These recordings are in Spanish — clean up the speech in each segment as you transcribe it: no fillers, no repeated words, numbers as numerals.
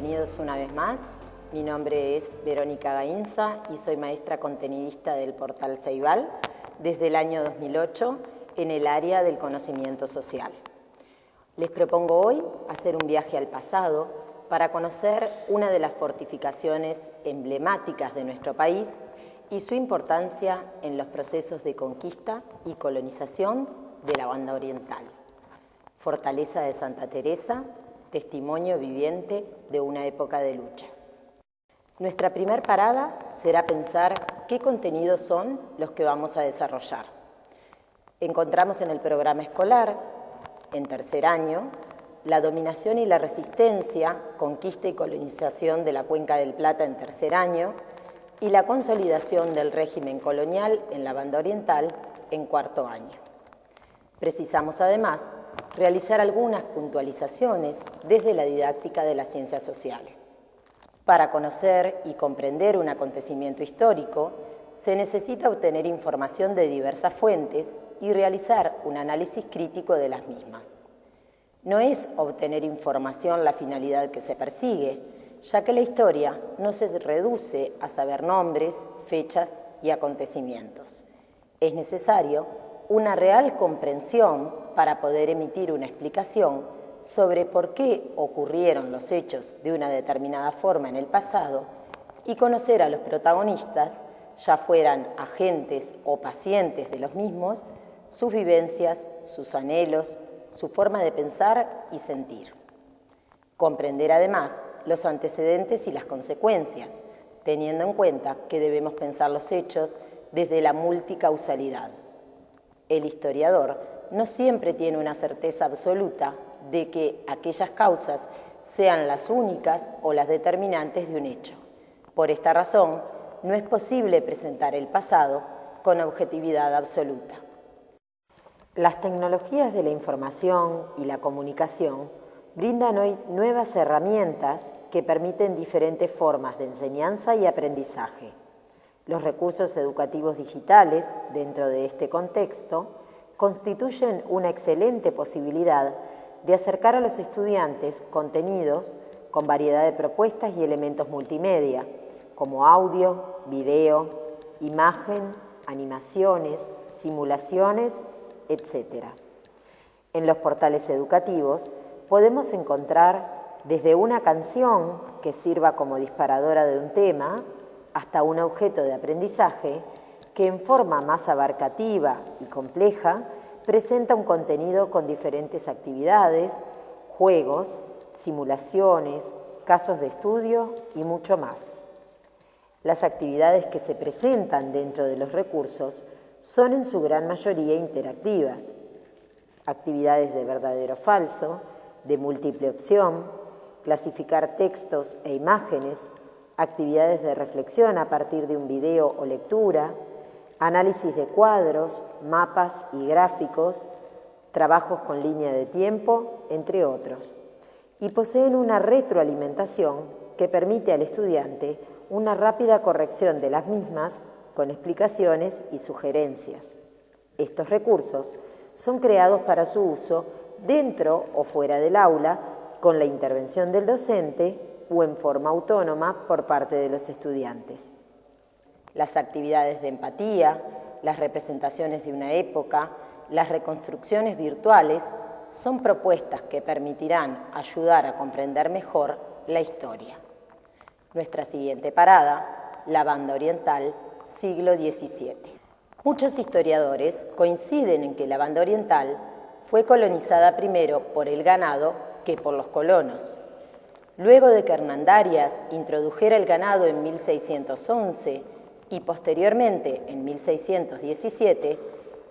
Bienvenidos una vez más. Mi nombre es Verónica Gainza y soy maestra contenidista del portal Ceibal desde el año 2008 en el área del conocimiento social. Les propongo hoy hacer un viaje al pasado para conocer una de las fortificaciones emblemáticas de nuestro país y su importancia en los procesos de conquista y colonización de la banda oriental. Fortaleza de Santa Teresa, testimonio viviente de una época de luchas. Nuestra primer parada será pensar qué contenidos son los que vamos a desarrollar. Encontramos en el programa escolar, en tercer año, la dominación y la resistencia, conquista y colonización de la Cuenca del Plata en tercer año, y la consolidación del régimen colonial en la banda oriental en cuarto año. Precisamos además realizar algunas puntualizaciones desde la didáctica de las ciencias sociales. Para conocer y comprender un acontecimiento histórico, se necesita obtener información de diversas fuentes y realizar un análisis crítico de las mismas. No es obtener información la finalidad que se persigue, ya que la historia no se reduce a saber nombres, fechas y acontecimientos. Es necesario una real comprensión para poder emitir una explicación sobre por qué ocurrieron los hechos de una determinada forma en el pasado y conocer a los protagonistas, ya fueran agentes o pacientes de los mismos, sus vivencias, sus anhelos, su forma de pensar y sentir. Comprender además los antecedentes y las consecuencias, teniendo en cuenta que debemos pensar los hechos desde la multicausalidad. El historiador no siempre tiene una certeza absoluta de que aquellas causas sean las únicas o las determinantes de un hecho. Por esta razón, no es posible presentar el pasado con objetividad absoluta. Las tecnologías de la información y la comunicación brindan hoy nuevas herramientas que permiten diferentes formas de enseñanza y aprendizaje. Los recursos educativos digitales, dentro de este contexto, constituyen una excelente posibilidad de acercar a los estudiantes contenidos con variedad de propuestas y elementos multimedia, como audio, video, imagen, animaciones, simulaciones, etc. En los portales educativos podemos encontrar desde una canción que sirva como disparadora de un tema hasta un objeto de aprendizaje que en forma más abarcativa y compleja presenta un contenido con diferentes actividades, juegos, simulaciones, casos de estudio y mucho más. Las actividades que se presentan dentro de los recursos son en su gran mayoría interactivas. Actividades de verdadero o falso, de múltiple opción, clasificar textos e imágenes, actividades de reflexión a partir de un video o lectura, análisis de cuadros, mapas y gráficos, trabajos con línea de tiempo, entre otros. Y poseen una retroalimentación que permite al estudiante una rápida corrección de las mismas con explicaciones y sugerencias. Estos recursos son creados para su uso dentro o fuera del aula con la intervención del docente o en forma autónoma por parte de los estudiantes. Las actividades de empatía, las representaciones de una época, las reconstrucciones virtuales son propuestas que permitirán ayudar a comprender mejor la historia. Nuestra siguiente parada, la banda oriental, siglo XVII. Muchos historiadores coinciden en que la banda oriental fue colonizada primero por el ganado que por los colonos. Luego de que Hernandarias introdujera el ganado en 1611 y posteriormente en 1617,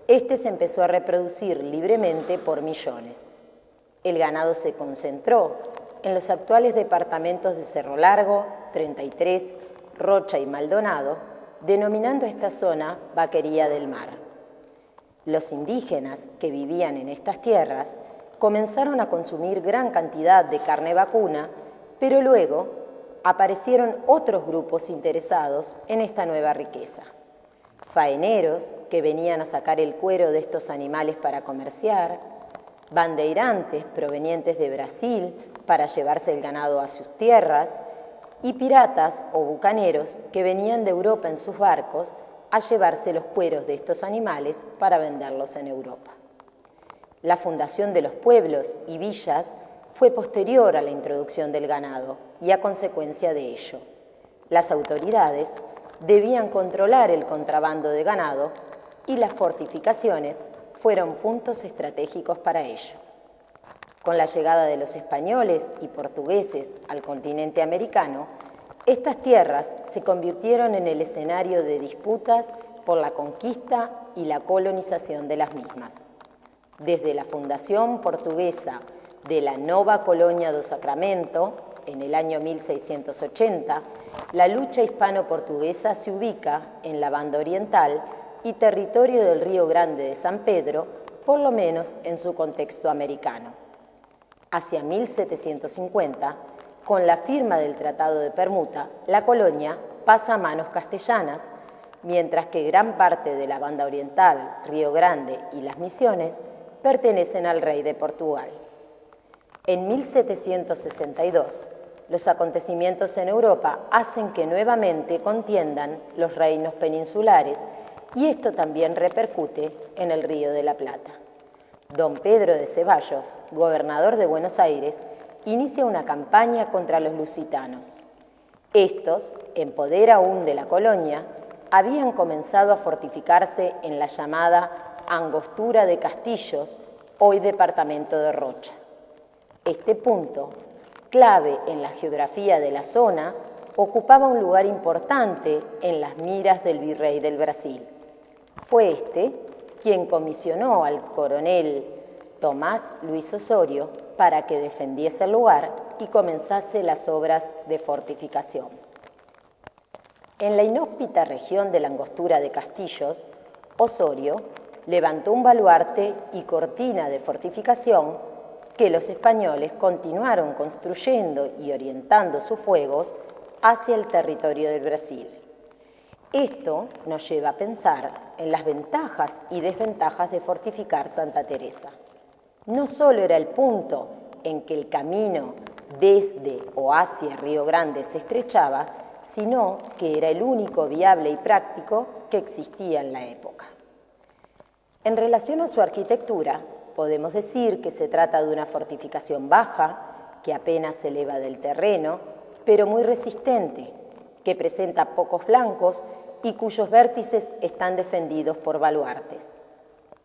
este se empezó a reproducir libremente por millones. El ganado se concentró en los actuales departamentos de Cerro Largo, 33, Rocha y Maldonado, denominando esta zona Vaquería del Mar. Los indígenas que vivían en estas tierras comenzaron a consumir gran cantidad de carne vacuna, pero luego aparecieron otros grupos interesados en esta nueva riqueza. Faeneros que venían a sacar el cuero de estos animales para comerciar, bandeirantes provenientes de Brasil para llevarse el ganado a sus tierras y piratas o bucaneros que venían de Europa en sus barcos a llevarse los cueros de estos animales para venderlos en Europa. La fundación de los pueblos y villas fue posterior a la introducción del ganado y a consecuencia de ello. Las autoridades debían controlar el contrabando de ganado y las fortificaciones fueron puntos estratégicos para ello. Con la llegada de los españoles y portugueses al continente americano, estas tierras se convirtieron en el escenario de disputas por la conquista y la colonización de las mismas. Desde la fundación portuguesa de la Nova Colonia do Sacramento, en el año 1680, la lucha hispano-portuguesa se ubica en la banda oriental y territorio del Río Grande de San Pedro, por lo menos en su contexto americano. Hacia 1750, con la firma del Tratado de Permuta, la colonia pasa a manos castellanas, mientras que gran parte de la banda oriental, Río Grande y las Misiones pertenecen al rey de Portugal. En 1762, los acontecimientos en Europa hacen que nuevamente contiendan los reinos peninsulares y esto también repercute en el Río de la Plata. Don Pedro de Ceballos, gobernador de Buenos Aires, inicia una campaña contra los lusitanos. Estos, en poder aún de la colonia, habían comenzado a fortificarse en la llamada Angostura de Castillos, hoy departamento de Rocha. Este punto, clave en la geografía de la zona, ocupaba un lugar importante en las miras del virrey del Brasil. Fue este quien comisionó al coronel Tomás Luis Osorio para que defendiese el lugar y comenzase las obras de fortificación. En la inhóspita región de la Angostura de Castillos, Osorio levantó un baluarte y cortina de fortificación que los españoles continuaron construyendo y orientando sus fuegos hacia el territorio del Brasil. Esto nos lleva a pensar en las ventajas y desventajas de fortificar Santa Teresa. No solo era el punto en que el camino desde o hacia Río Grande se estrechaba, sino que era el único viable y práctico que existía en la época. En relación a su arquitectura, podemos decir que se trata de una fortificación baja, que apenas se eleva del terreno, pero muy resistente, que presenta pocos flancos y cuyos vértices están defendidos por baluartes.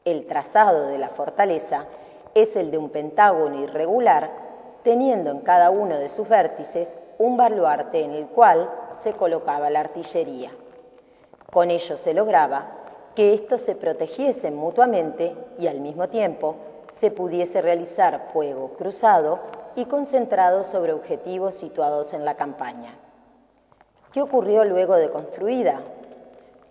El trazado de la fortaleza es el de un pentágono irregular, teniendo en cada uno de sus vértices un baluarte en el cual se colocaba la artillería. Con ello se lograba que estos se protegiesen mutuamente y al mismo tiempo se pudiese realizar fuego cruzado y concentrado sobre objetivos situados en la campaña. ¿Qué ocurrió luego de construida?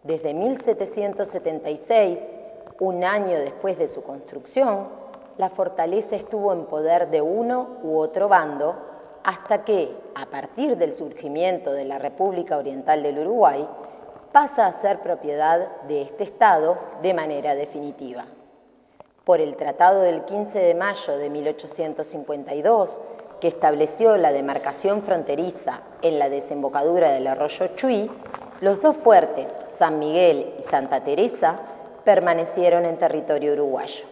Desde 1776, un año después de su construcción, la fortaleza estuvo en poder de uno u otro bando hasta que, a partir del surgimiento de la República Oriental del Uruguay, pasa a ser propiedad de este Estado de manera definitiva. Por el Tratado del 15 de mayo de 1852, que estableció la demarcación fronteriza en la desembocadura del arroyo Chuy, los dos fuertes, San Miguel y Santa Teresa, permanecieron en territorio uruguayo.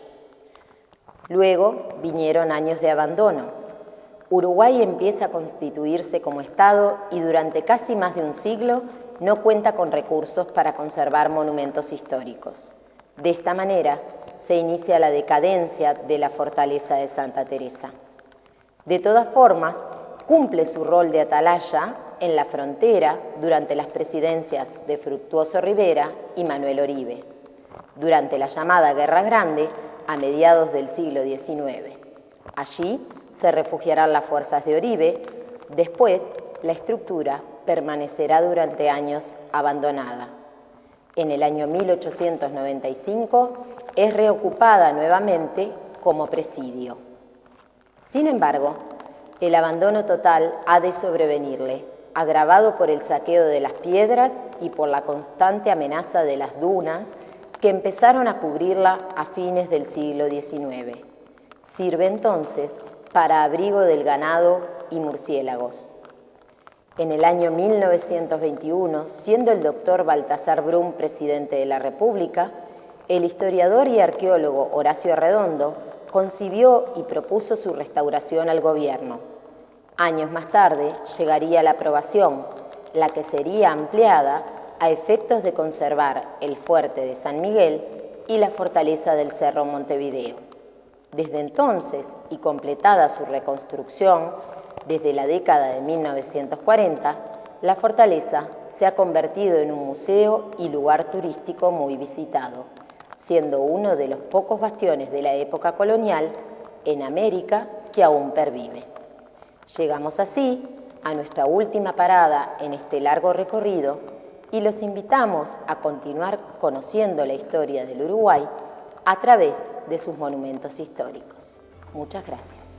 Luego vinieron años de abandono. Uruguay empieza a constituirse como Estado y durante casi más de un siglo no cuenta con recursos para conservar monumentos históricos. De esta manera se inicia la decadencia de la fortaleza de Santa Teresa. De todas formas, cumple su rol de atalaya en la frontera durante las presidencias de Fructuoso Rivera y Manuel Oribe, durante la llamada Guerra Grande a mediados del siglo XIX. Allí se refugiarán las fuerzas de Oribe. Después, la estructura permanecerá durante años abandonada. En el año 1895 es reocupada nuevamente como presidio. Sin embargo, el abandono total ha de sobrevenirle, agravado por el saqueo de las piedras y por la constante amenaza de las dunas que empezaron a cubrirla a fines del siglo XIX. Sirve entonces para abrigo del ganado y murciélagos. En el año 1921, siendo el doctor Baltasar Brum presidente de la República, el historiador y arqueólogo Horacio Arredondo concibió y propuso su restauración al gobierno. Años más tarde llegaría la aprobación, la que sería ampliada a efectos de conservar el fuerte de San Miguel y la fortaleza del Cerro Montevideo. Desde entonces, y completada su reconstrucción, desde la década de 1940, la fortaleza se ha convertido en un museo y lugar turístico muy visitado, siendo uno de los pocos bastiones de la época colonial en América que aún pervive. Llegamos así a nuestra última parada en este largo recorrido y los invitamos a continuar conociendo la historia del Uruguay a través de sus monumentos históricos. Muchas gracias.